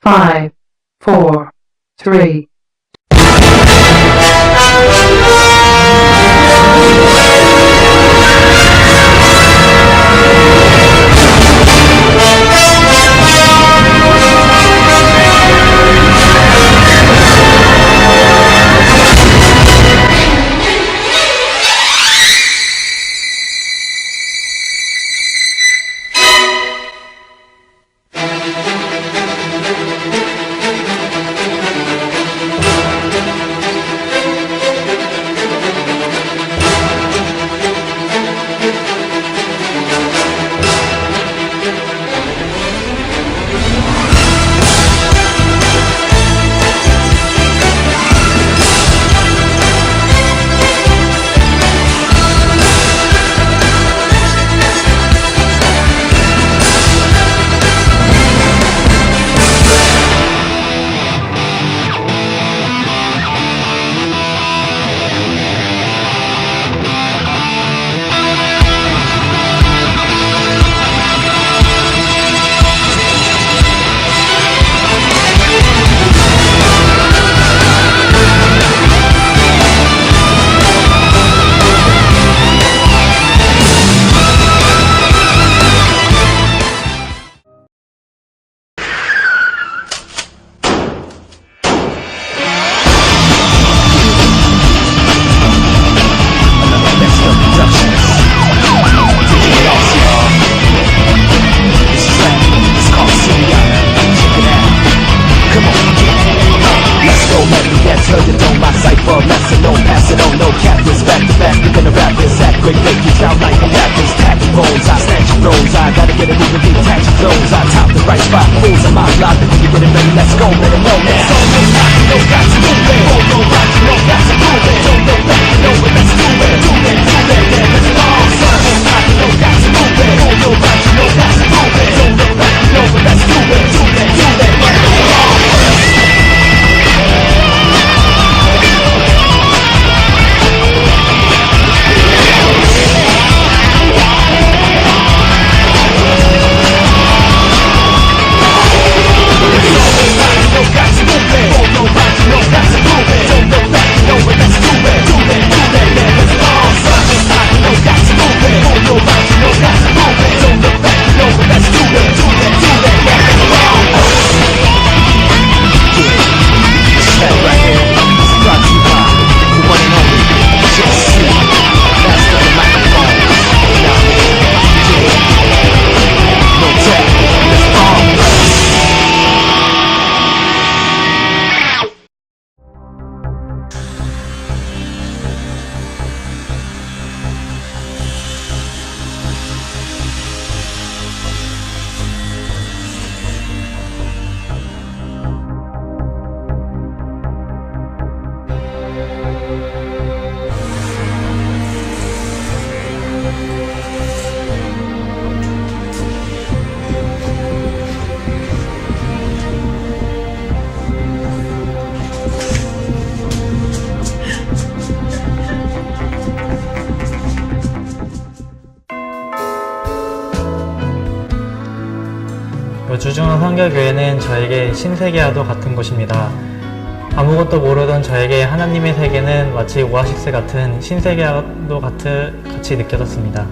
5, 4, 3, 여주중앙 선교교회는 저에게 신세계와도 같은 곳입니다. 아무것도 모르던 저에게 하나님의 세계는 마치 오아시스 같은 신세계와도 같이 느껴졌습니다.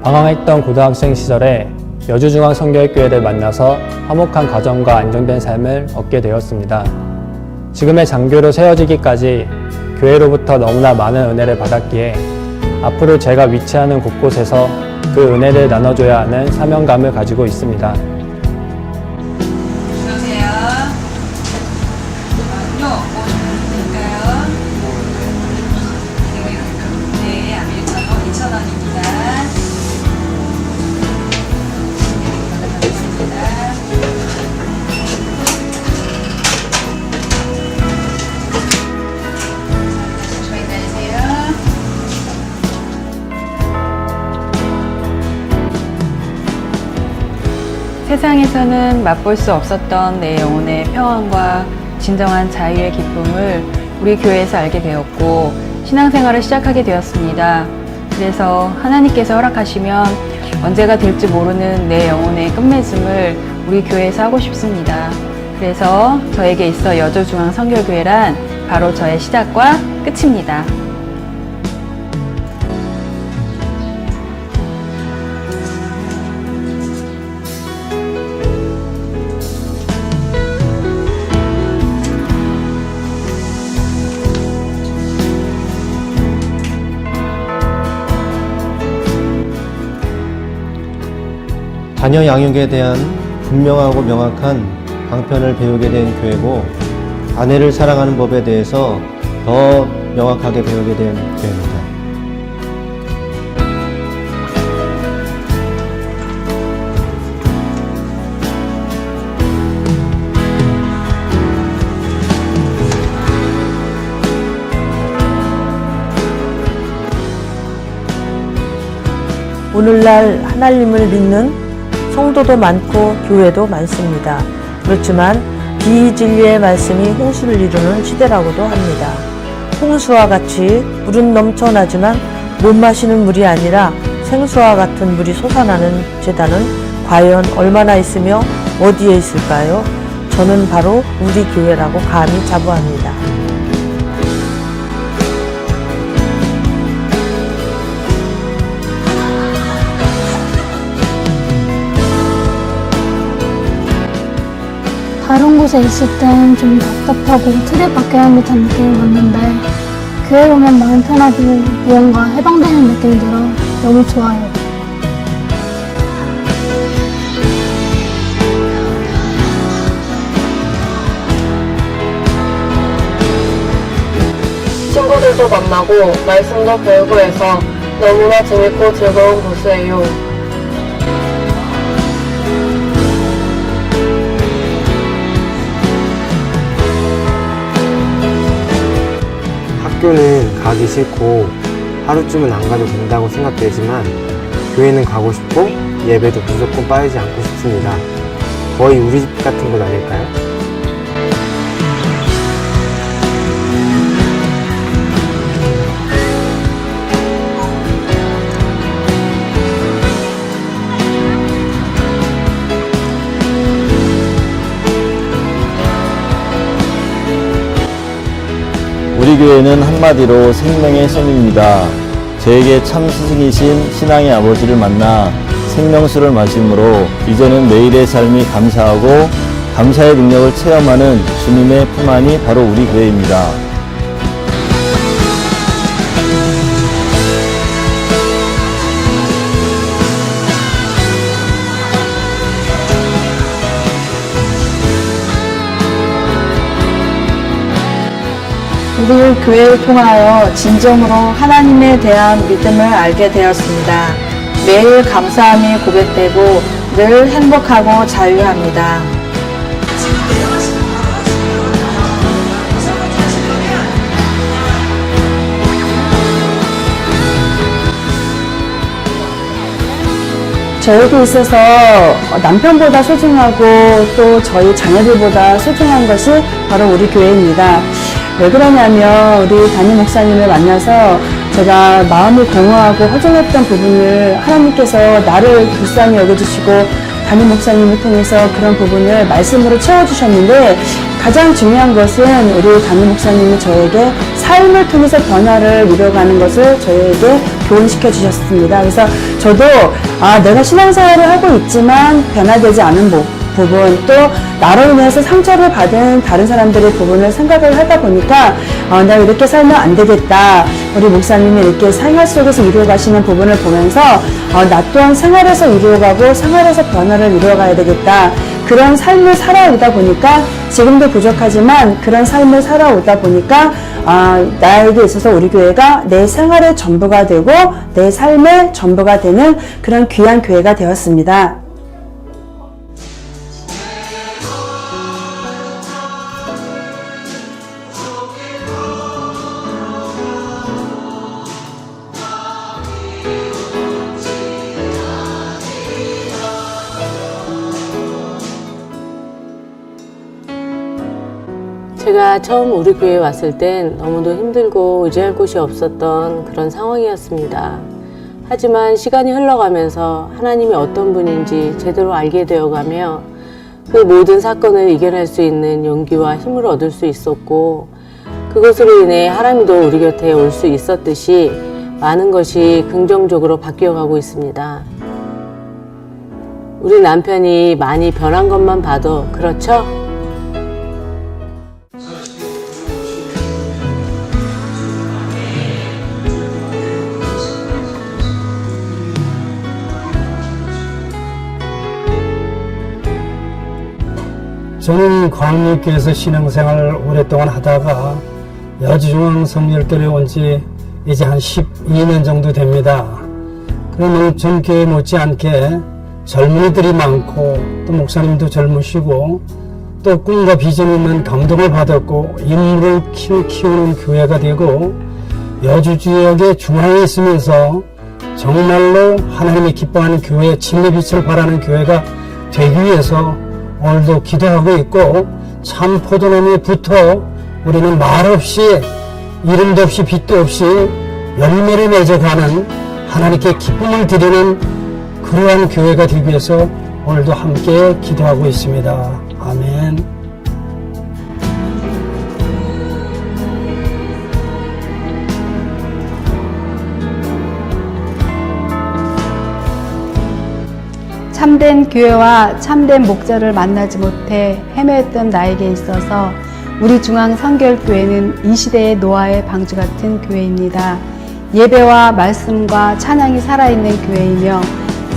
방황했던 고등학생 시절에 여주중앙성교회교회를 만나서 화목한 가정과 안정된 삶을 얻게 되었습니다. 지금의 장교로 세워지기까지 교회로부터 너무나 많은 은혜를 받았기에 앞으로 제가 위치하는 곳곳에서 그 은혜를 나눠줘야 하는 사명감을 가지고 있습니다. 들어오세요. 음료 먹고 싶으실까요? 네, 아메리카노 2,000원입니다. 조심히 다니세요. 세상에서는 맛볼 수 없었던 내 영혼의 평안과 진정한 자유의 기쁨을 우리 교회에서 알게 되었고 신앙생활을 시작하게 되었습니다. 그래서 하나님께서 허락하시면 언제가 될지 모르는 내 영혼의 끝맺음을 우리 교회에서 하고 싶습니다. 그래서 저에게 있어 여주중앙선교교회란 바로 저의 시작과 끝입니다. 자녀 양육에 대한 분명하고 명확한 방편을 배우게 된 교회고, 아내를 사랑하는 법에 대해서 더 명확하게 배우게 된 교회입니다. 오늘날 하나님을 믿는 성도도 많고 교회도 많습니다. 그렇지만 비진리의 말씀이 홍수를 이루는 시대라고도 합니다. 홍수와 같이 물은 넘쳐나지만 못 마시는 물이 아니라 생수와 같은 물이 솟아나는 제단은 과연 얼마나 있으며 어디에 있을까요? 저는 바로 우리 교회라고 감히 자부합니다. 다른 곳에 있을 땐 좀 답답하고 틀에 박혀야 듯한 느낌을 받는데 교회 오면 마음 편하고 무언가 해방되는 느낌이 들어 너무 좋아요. 친구들도 만나고 말씀도 배우고 해서 너무나 재밌고 즐거운 곳이에요. 학교는 가기 싫고 하루쯤은 안 가도 된다고 생각되지만 교회는 가고 싶고 예배도 무조건 빠지지 않고 싶습니다. 거의 우리 집 같은 것 아닐까요? 우리 교회는 한마디로 생명의 샘입니다. 저에게 참 스승이신 신앙의 아버지를 만나 생명수를 마심으로 이제는 매일의 삶이 감사하고 감사의 능력을 체험하는 주님의 품 안이 바로 우리 교회입니다. 우리 교회를 통하여 진정으로 하나님에 대한 믿음을 알게 되었습니다. 매일 감사함이 고백되고 늘 행복하고 자유합니다. 저에게 있어서 남편보다 소중하고 또 저희 자녀들보다 소중한 것이 바로 우리 교회입니다. 왜 그러냐면 우리 담임 목사님을 만나서 제가 마음이 공허하고 허전했던 부분을 하나님께서 나를 불쌍히 여겨주시고 담임 목사님을 통해서 그런 부분을 말씀으로 채워주셨는데, 가장 중요한 것은 우리 담임 목사님이 저에게 삶을 통해서 변화를 이뤄가는 것을 저에게 교훈시켜 주셨습니다. 그래서 저도 내가 신앙생활을 하고 있지만 변화되지 않은 부분, 또 나로 인해서 상처를 받은 다른 사람들의 부분을 생각을 하다 보니까 내가 이렇게 살면 안 되겠다. 우리 목사님이 이렇게 생활 속에서 이루어가시는 부분을 보면서 나 또한 생활에서 이루어가고 생활에서 변화를 이루어가야 되겠다. 그런 삶을 살아오다 보니까 지금도 부족하지만 그런 삶을 살아오다 보니까 나에게 있어서 우리 교회가 내 생활의 전부가 되고 내 삶의 전부가 되는 그런 귀한 교회가 되었습니다. 제가 처음 우리 교회에 왔을 땐 너무도 힘들고 의지할 곳이 없었던 그런 상황이었습니다. 하지만 시간이 흘러가면서 하나님이 어떤 분인지 제대로 알게 되어가며 그 모든 사건을 이겨낼 수 있는 용기와 힘을 얻을 수 있었고, 그것으로 인해 하나님도 우리 곁에 올 수 있었듯이 많은 것이 긍정적으로 바뀌어가고 있습니다. 우리 남편이 많이 변한 것만 봐도 그렇죠? 저는 광역교회에서 신앙생활을 오랫동안 하다가 여주중앙성결교회에 온 지 이제 한 12년 정도 됩니다. 그러면 전 교회 못지않게 젊은이들이 많고 또 목사님도 젊으시고 또 꿈과 비전이 있는 감동을 받았고 인물을 키우는 교회가 되고 여주 지역의 중앙에 있으면서 정말로 하나님이 기뻐하는 교회, 진리의 빛을 발하는 교회가 되기 위해서 오늘도 기도하고 있고, 참 포도나무에 붙어 우리는 말 없이 이름도 없이 빛도 없이 열매를 맺어가는 하나님께 기쁨을 드리는 그러한 교회가 되기 위해서 오늘도 함께 기도하고 있습니다. 아멘. 참된 교회와 참된 목자를 만나지 못해 헤매했던 나에게 있어서 우리 중앙성결교회는 이 시대의 노아의 방주 같은 교회입니다. 예배와 말씀과 찬양이 살아있는 교회이며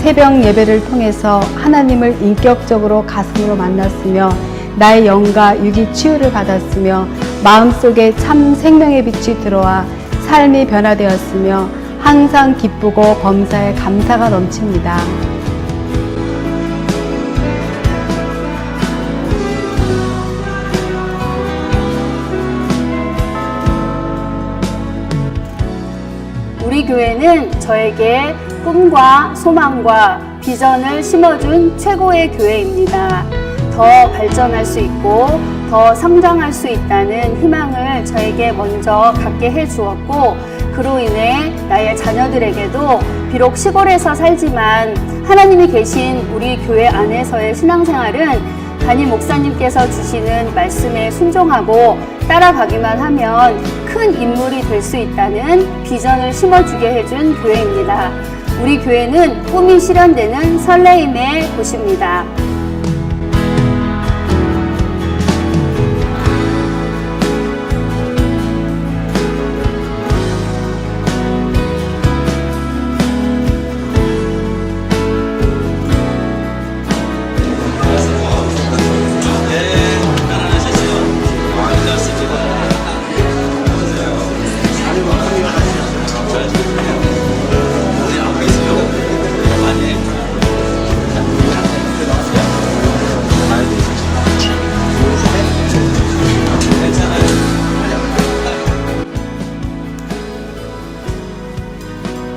새벽 예배를 통해서 하나님을 인격적으로 가슴으로 만났으며 나의 영과 육이 치유를 받았으며 마음속에 참 생명의 빛이 들어와 삶이 변화되었으며 항상 기쁘고 범사에 감사가 넘칩니다. 우리 교회는 저에게 꿈과 소망과 비전을 심어준 최고의 교회입니다. 더 발전할 수 있고 더 성장할 수 있다는 희망을 저에게 먼저 갖게 해주었고, 그로 인해 나의 자녀들에게도 비록 시골에서 살지만 하나님이 계신 우리 교회 안에서의 신앙생활은 담임 목사님께서 주시는 말씀에 순종하고 따라가기만 하면 큰 인물이 될 수 있다는 비전을 심어주게 해준 교회입니다. 우리 교회는 꿈이 실현되는 설레임의 곳입니다.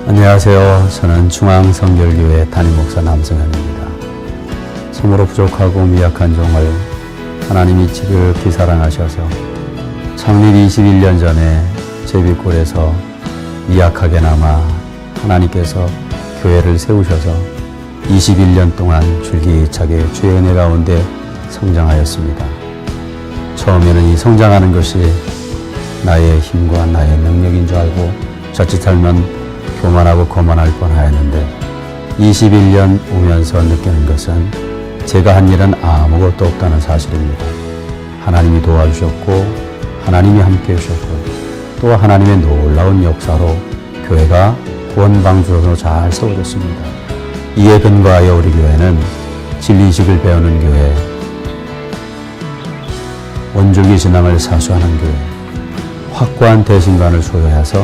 안녕하세요. 저는 중앙성결교회 담임 목사 남성현입니다. 성으로 부족하고 미약한 종을 하나님이 지극히 사랑하셔서 창립 21년 전에 제비골에서 미약하게나마 하나님께서 교회를 세우셔서 21년 동안 줄기차게 주의 은혜 가운데 성장하였습니다. 처음에는 이 성장하는 것이 나의 힘과 나의 능력인 줄 알고 자칫하면 교만하고 거만할 뻔하였는데 21년 오면서 느끼는 것은 제가 한 일은 아무것도 없다는 사실입니다. 하나님이 도와주셨고 하나님이 함께 해주셨고 또 하나님의 놀라운 역사로 교회가 구원방주로 잘 세워졌습니다. 이에 근거하여 우리 교회는 진리식을 배우는 교회, 원줄기 신앙을 사수하는 교회, 확고한 대신관을 소유해서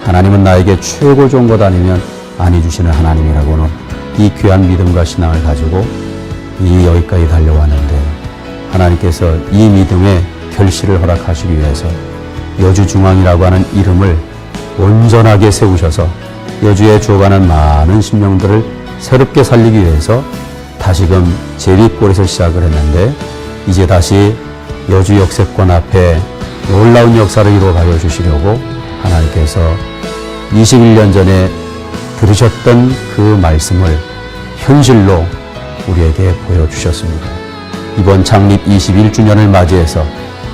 하나님은 나에게 최고 좋은 것 아니면 안 해주시는 하나님이라고는 이 귀한 믿음과 신앙을 가지고 여기까지 달려왔는데, 하나님께서 이 믿음의 결실을 허락하시기 위해서 여주중앙이라고 하는 이름을 온전하게 세우셔서 여주에 죽어가는 많은 심령들을 새롭게 살리기 위해서 다시금 제비골에서 시작을 했는데 이제 다시 여주 역세권 앞에 놀라운 역사를 이루어가려 주시려고 하나님께서 21년 전에 들으셨던 그 말씀을 현실로 우리에게 보여주셨습니다. 이번 창립 21주년을 맞이해서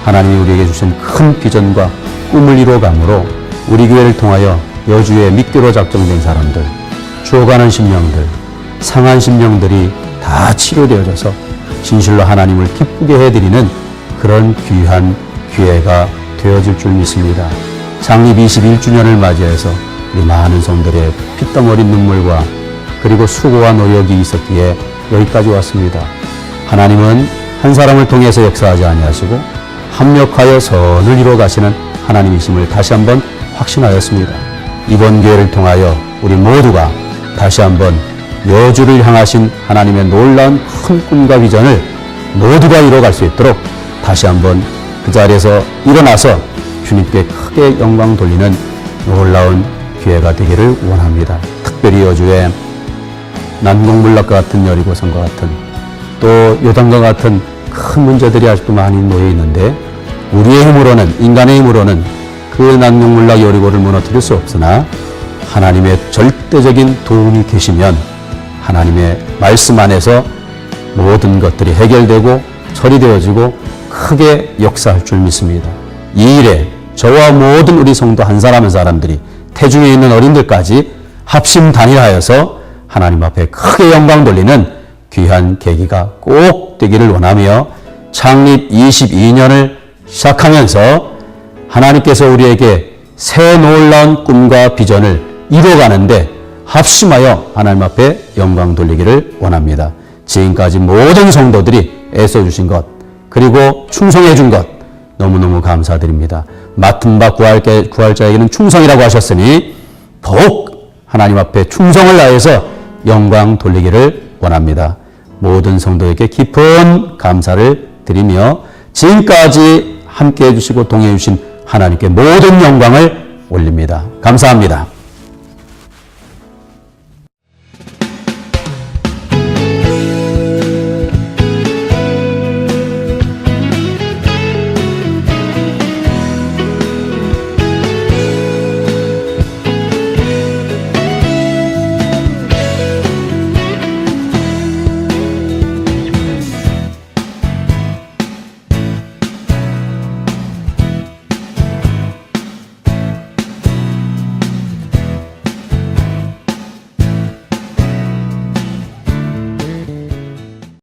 하나님이 우리에게 주신 큰 비전과 꿈을 이루어가므로 우리 교회를 통하여 여주에 미끼로 작정된 사람들, 죽어가는 심령들, 상한 심령들이 다 치료되어져서 진실로 하나님을 기쁘게 해드리는 그런 귀한 기회가 되어질 줄 믿습니다. 창립 21주년을 맞이해서 우리 많은 성들의 피땀 어린 눈물과 그리고 수고와 노력이 있었기에 여기까지 왔습니다. 하나님은 한 사람을 통해서 역사하지 아니하시고 합력하여 선을 이루어 가시는 하나님이심을 다시 한번 확신하였습니다. 이번 기회를 통하여 우리 모두가 다시 한번 여주를 향하신 하나님의 놀라운 큰 꿈과 비전을 모두가 이루어갈 수 있도록 다시 한번 그 자리에서 일어나서 주님께 크게 영광 돌리는 놀라운 기회가 되기를 원합니다. 특별히 여주에 난공불락과 같은 여리고성과 같은 또 요단과 같은 큰 문제들이 아직도 많이 놓여 있는데 우리의 힘으로는 인간의 힘으로는 그 난공불락 여리고를 무너뜨릴 수 없으나 하나님의 절대적인 도움이 계시면 하나님의 말씀 안에서 모든 것들이 해결되고 처리되어지고 크게 역사할 줄 믿습니다. 이 일에 저와 모든 우리 성도 한 사람 한 사람들이 태중에 있는 어린들까지 합심 단일하여서 하나님 앞에 크게 영광 돌리는 귀한 계기가 꼭 되기를 원하며 창립 22년을 시작하면서 하나님께서 우리에게 새 놀라운 꿈과 비전을 이루어가는데 합심하여 하나님 앞에 영광 돌리기를 원합니다. 지금까지 모든 성도들이 애써주신 것 그리고 충성해 준 것 너무너무 감사드립니다. 맡은 바 구할 자에게는 충성이라고 하셨으니 더욱 하나님 앞에 충성을 다해서 영광 돌리기를 원합니다. 모든 성도에게 깊은 감사를 드리며 지금까지 함께해 주시고 동행해 주신 하나님께 모든 영광을 올립니다. 감사합니다.